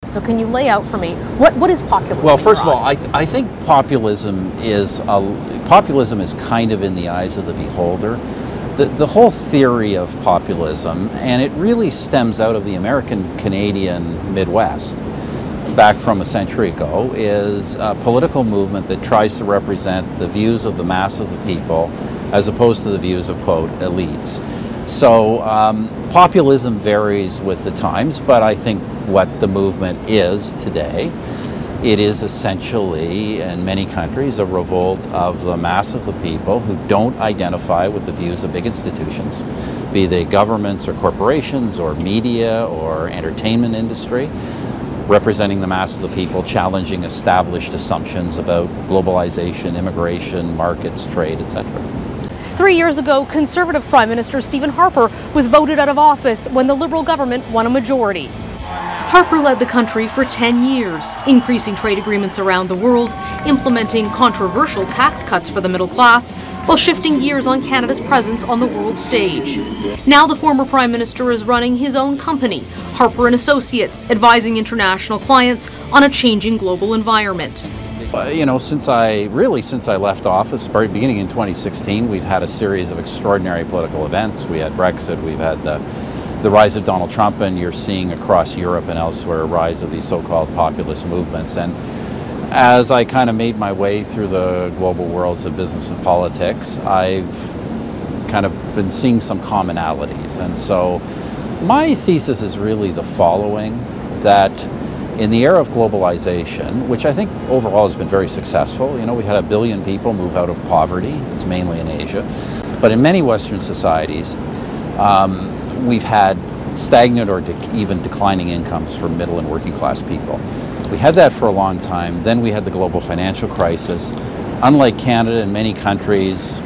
So can you lay out for me, what is populism? Well, first of all, I think populism is kind of in the eyes of the beholder. The whole theory of populism, and it really stems out of the American-Canadian Midwest, back from a century ago, is a political movement that tries to represent the views of the mass of the people as opposed to the views of, quote, elites. So populism varies with the times, but I think what the movement is today, it is essentially, in many countries, a revolt of the mass of the people who don't identify with the views of big institutions, be they governments or corporations or media or entertainment industry, representing the mass of the people, challenging established assumptions about globalization, immigration, markets, trade, etc. 3 years ago, Conservative Prime Minister Steven Harper was voted out of office when the Liberal government won a majority. Harper led the country for 10 years, increasing trade agreements around the world, implementing controversial tax cuts for the middle class, while shifting gears on Canada's presence on the world stage. Now the former Prime Minister is running his own company, Harper & Associates, advising international clients on a changing global environment. You know, since I left office, beginning in 2016, we've had a series of extraordinary political events. We had Brexit, we've had the rise of Donald Trump, and you're seeing across Europe and elsewhere a rise of these so-called populist movements. And as I kind of made my way through the global worlds of business and politics, I've kind of been seeing some commonalities. And so my thesis is really the following, that in the era of globalization, which I think overall has been very successful, you know, we had 1 billion people move out of poverty, it's mainly in Asia, but in many Western societies, we've had stagnant or even declining incomes for middle and working class people. We had that for a long time. Then we had the global financial crisis. Unlike Canada and many countries,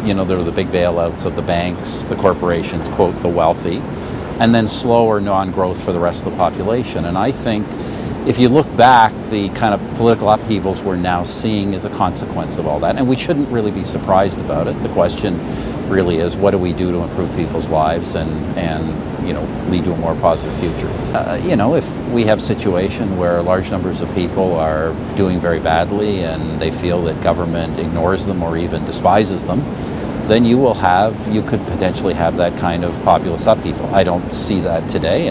you know, there were the big bailouts of the banks, the corporations, quote, the wealthy, and then slower non-growth for the rest of the population. And I think if you look back, the kind of political upheavals we're now seeing is a consequence of all that. And we shouldn't really be surprised about it. The question really is, what do we do to improve people's lives and you know, lead to a more positive future? You know, if we have a situation where large numbers of people are doing very badly and they feel that government ignores them or even despises them, then you could potentially have that kind of populist upheaval. I don't see that today.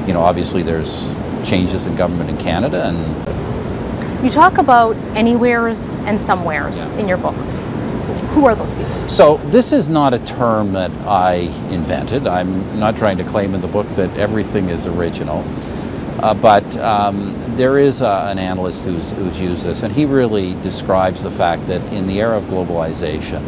You know, obviously there's changes in government in Canada, and you talk about anywheres and somewheres in your book. Who are those people? So this is not a term that I invented. I'm not trying to claim in the book that everything is original, but there is an analyst who's used this, and he really describes the fact that in the era of globalization,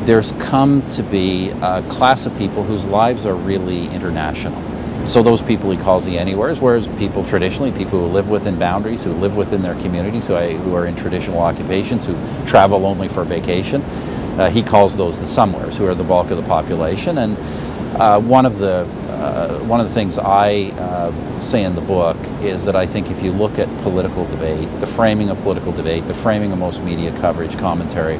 there's come to be a class of people whose lives are really international. So those people he calls the anywheres, whereas people traditionally, people who live within boundaries, who live within their communities, who are in traditional occupations, who travel only for vacation, he calls those the somewheres, who are the bulk of the population. And one of the things I say in the book is that I think if you look at political debate, the framing of political debate, the framing of most media coverage, commentary,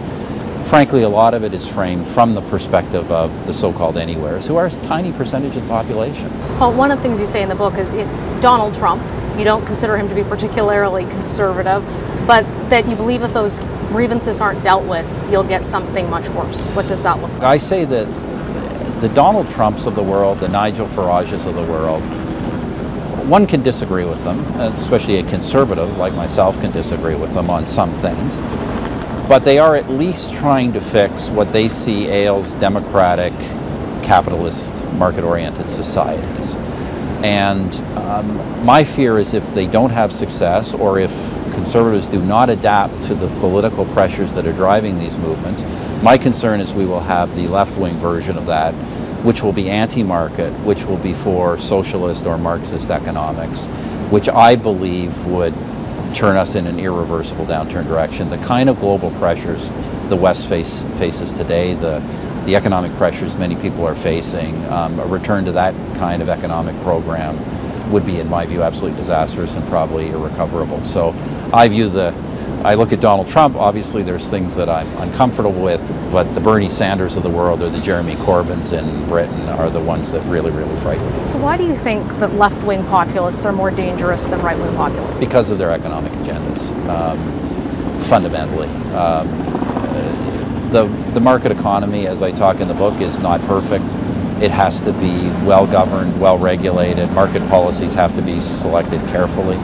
frankly, a lot of it is framed from the perspective of the so-called anywheres, who are a tiny percentage of the population. Well, one of the things you say in the book is Donald Trump, you don't consider him to be particularly conservative, but that you believe if those grievances aren't dealt with, you'll get something much worse. What does that look like? I say that the Donald Trumps of the world, the Nigel Farages of the world, one can disagree with them, especially a conservative like myself can disagree with them on some things. But they are at least trying to fix what they see ails democratic, capitalist, market-oriented societies. And my fear is if they don't have success, or if conservatives do not adapt to the political pressures that are driving these movements, my concern is we will have the left-wing version of that, which will be anti-market, which will be for socialist or Marxist economics, which I believe would turn us in an irreversible downturn direction. The kind of global pressures the West faces today, the economic pressures many people are facing, a return to that kind of economic program would be, in my view, absolutely disastrous and probably irrecoverable. So I view the I look at Donald Trump, obviously there's things that I'm uncomfortable with, but the Bernie Sanders of the world or the Jeremy Corbyns in Britain are the ones that really, really frighten me. So why do you think that left-wing populists are more dangerous than right-wing populists? Because of their economic agendas, fundamentally. The market economy, as I talk in the book, is not perfect. It has to be well-governed, well-regulated. Market policies have to be selected carefully.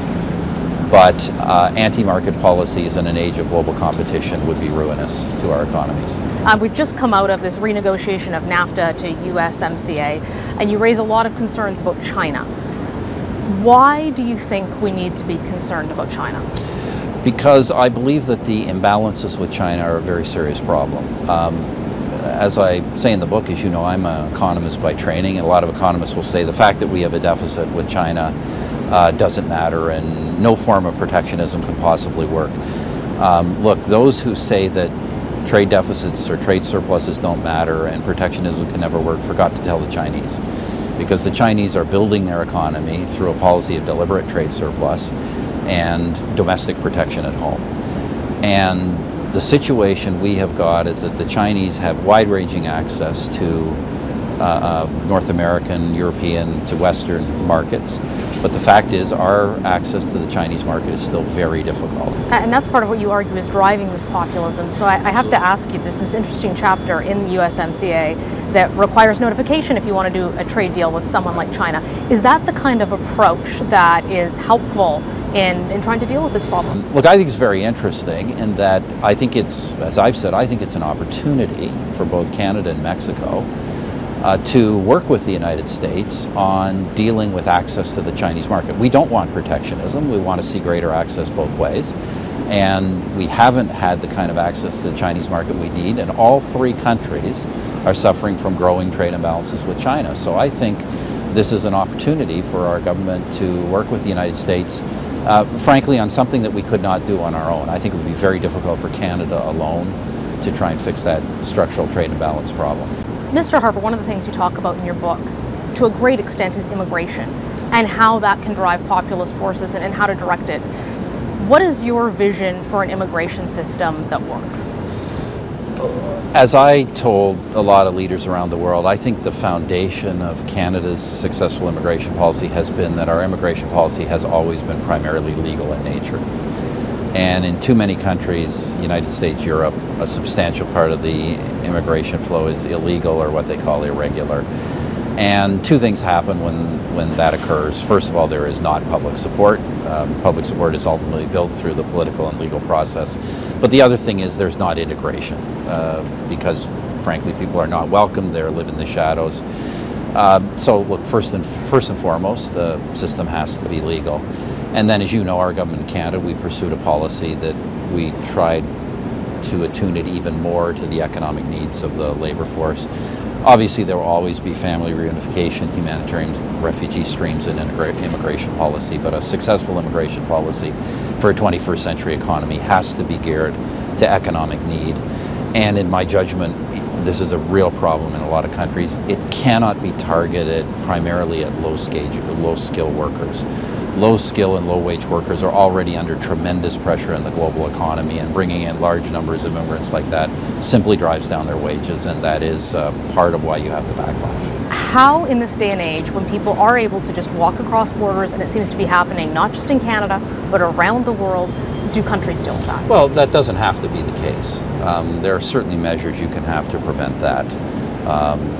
But anti-market policies in an age of global competition would be ruinous to our economies. We've just come out of this renegotiation of NAFTA to USMCA, and you raise a lot of concerns about China. Why do you think we need to be concerned about China? Because I believe that the imbalances with China are a very serious problem. As I say in the book, as you know, I'm an economist by training, and a lot of economists will say the fact that we have a deficit with China doesn't matter, and no form of protectionism can possibly work. Look, those who say that trade deficits or trade surpluses don't matter and protectionism can never work forgot to tell the Chinese. Because the Chinese are building their economy through a policy of deliberate trade surplus and domestic protection at home. And the situation we have got is that the Chinese have wide-ranging access to North American, European, to Western markets. But the fact is our access to the Chinese market is still very difficult. And that's part of what you argue is driving this populism. So I have to ask you, there's this interesting chapter in the USMCA that requires notification if you want to do a trade deal with someone like China. Is that the kind of approach that is helpful in trying to deal with this problem? Look, I think it's very interesting in that I think it's, as I've said, I think it's an opportunity for both Canada and Mexico to work with the United States on dealing with access to the Chinese market. We don't want protectionism. We want to see greater access both ways. And we haven't had the kind of access to the Chinese market we need, and all three countries are suffering from growing trade imbalances with China. So I think this is an opportunity for our government to work with the United States, frankly, on something that we could not do on our own. I think it would be very difficult for Canada alone to try and fix that structural trade imbalance problem. Mr. Harper, one of the things you talk about in your book, to a great extent, is immigration and how that can drive populist forces and how to direct it. What is your vision for an immigration system that works? As I told a lot of leaders around the world, I think the foundation of Canada's successful immigration policy has been that our immigration policy has always been primarily legal in nature. And in too many countries, United States, Europe, a substantial part of the immigration flow is illegal or what they call irregular. And two things happen when that occurs. First of all, there is not public support. Public support is ultimately built through the political and legal process. But the other thing is there's not integration because, frankly, people are not welcome. They live in the shadows. So, look, first and foremost, the system has to be legal. And then, as you know, our government in Canada, we pursued a policy that we tried to attune it even more to the economic needs of the labor force. Obviously, there will always be family reunification, humanitarian refugee streams, and immigration policy, but a successful immigration policy for a 21st century economy has to be geared to economic need. And in my judgment, this is a real problem in a lot of countries. It cannot be targeted primarily at low-skill workers. Low-skill and low-wage workers are already under tremendous pressure in the global economy, and bringing in large numbers of immigrants like that simply drives down their wages, and that is part of why you have the backlash. How, in this day and age, when people are able to just walk across borders, and it seems to be happening not just in Canada, but around the world, do countries deal with that? Well, that doesn't have to be the case. There are certainly measures you can have to prevent that.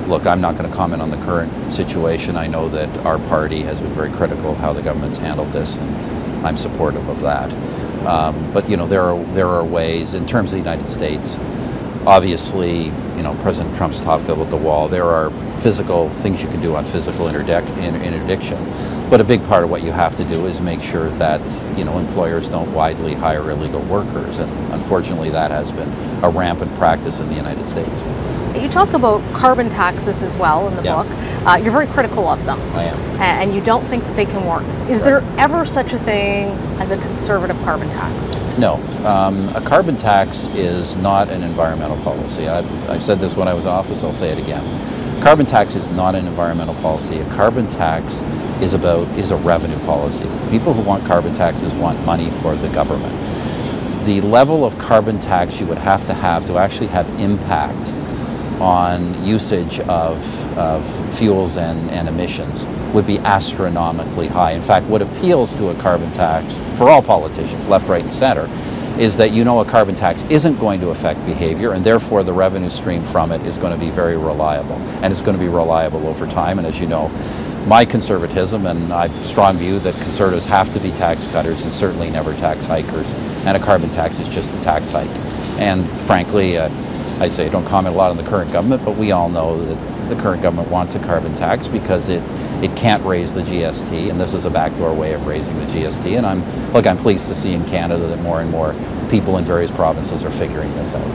Look, I'm not going to comment on the current situation. I know that our party has been very critical of how the government's handled this, and I'm supportive of that. But you know, there are ways in terms of the United States. Obviously, you know, President Trump's talked about the wall. There are physical things you can do on physical interdiction, but a big part of what you have to do is make sure that, you know, employers don't widely hire illegal workers, and unfortunately that has been a rampant practice in the United States. You talk about carbon taxes as well in the book. You're very critical of them. I am. And you don't think that they can work. Is there ever such a thing as a conservative carbon tax? No. A carbon tax is not an environmental policy. I've said this when I was in office, I'll say it again. Carbon tax is not an environmental policy. A carbon tax is a revenue policy. People who want carbon taxes want money for the government. the level of carbon tax you would have to actually have impact on usage of fuels and emissions would be astronomically high. In fact, what appeals to a carbon tax for all politicians, left, right, and center, is that a carbon tax isn't going to affect behavior, and therefore the revenue stream from it is going to be very reliable, and it's going to be reliable over time. And as you know, my conservatism, and I strong view that conservatives have to be tax cutters and certainly never tax hikers, and a carbon tax is just a tax hike. And frankly, I say I don't comment a lot on the current government, but we all know that the current government wants a carbon tax because it can't raise the GST, and this is a backdoor way of raising the GST. And I'm pleased to see in Canada that more and more people in various provinces are figuring this out.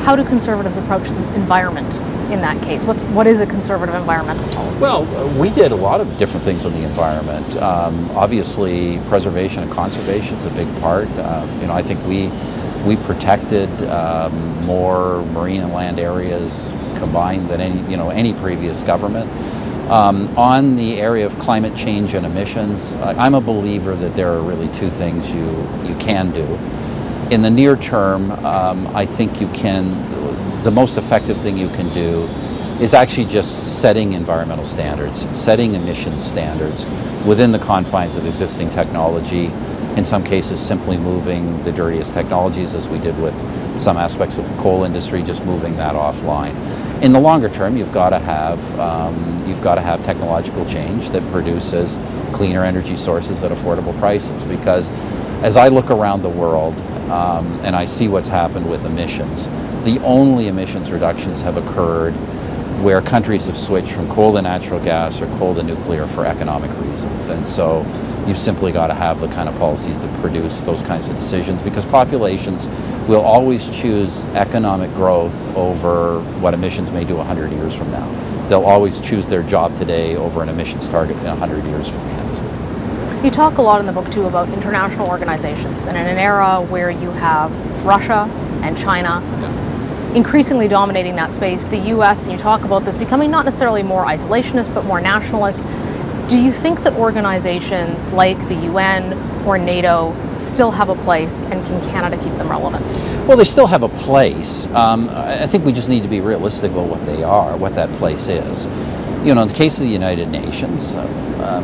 How do conservatives approach the environment in that case? What is a conservative environmental policy? Well, we did a lot of different things on the environment. Obviously, preservation and conservation is a big part. I think we protected more marine and land areas combined than any previous government. On the area of climate change and emissions, I'm a believer that there are really two things you can do. In the near term, I think the most effective thing you can do is actually just setting environmental standards, setting emissions standards within the confines of existing technology. In some cases, simply moving the dirtiest technologies, as we did with some aspects of the coal industry, just moving that offline. In the longer term, you've got to have technological change that produces cleaner energy sources at affordable prices. Because as I look around the world and I see what's happened with emissions, the only emissions reductions have occurred where countries have switched from coal to natural gas or coal to nuclear for economic reasons. And so you've simply got to have the kind of policies that produce those kinds of decisions, because populations will always choose economic growth over what emissions may do 100 years from now. They'll always choose their job today over an emissions target 100 years from now. You talk a lot in the book too about international organizations, and in an era where you have Russia and China increasingly dominating that space, the US, and you talk about this becoming not necessarily more isolationist but more nationalist. Do you think that organizations like the UN or NATO still have a place, and can Canada keep them relevant? Well, they still have a place. I think we just need to be realistic about what they are, what that place is. In the case of the United Nations,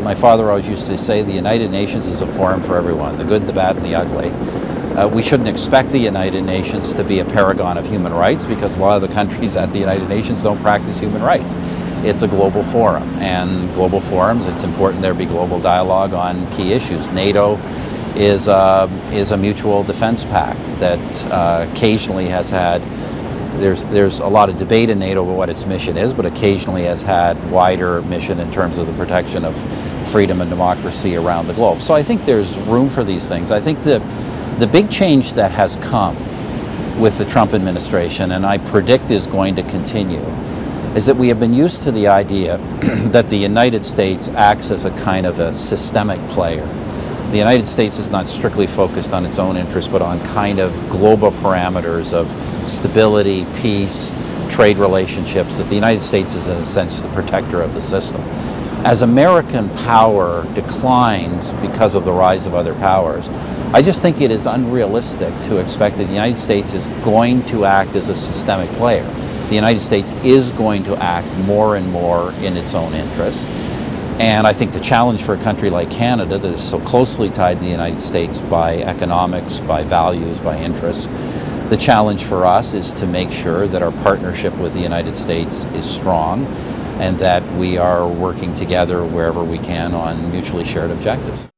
my father always used to say the United Nations is a forum for everyone, the good, the bad, and the ugly. We shouldn't expect the United Nations to be a paragon of human rights, because a lot of the countries at the United Nations don't practice human rights. It's a global forum, and global forums, it's important there be global dialogue on key issues. NATO is a mutual defense pact that occasionally has had, there's a lot of debate in NATO about what its mission is, but occasionally has had wider mission in terms of the protection of freedom and democracy around the globe. So I think there's room for these things. I think the big change that has come with the Trump administration, and I predict is going to continue, is that we have been used to the idea that the United States acts as a kind of a systemic player. The United States is not strictly focused on its own interests, but on kind of global parameters of stability, peace, trade relationships, that the United States is in a sense the protector of the system. As American power declines because of the rise of other powers, I just think it is unrealistic to expect that the United States is going to act as a systemic player. The United States is going to act more and more in its own interests. And I think the challenge for a country like Canada, that is so closely tied to the United States by economics, by values, by interests, the challenge for us is to make sure that our partnership with the United States is strong, and that we are working together wherever we can on mutually shared objectives.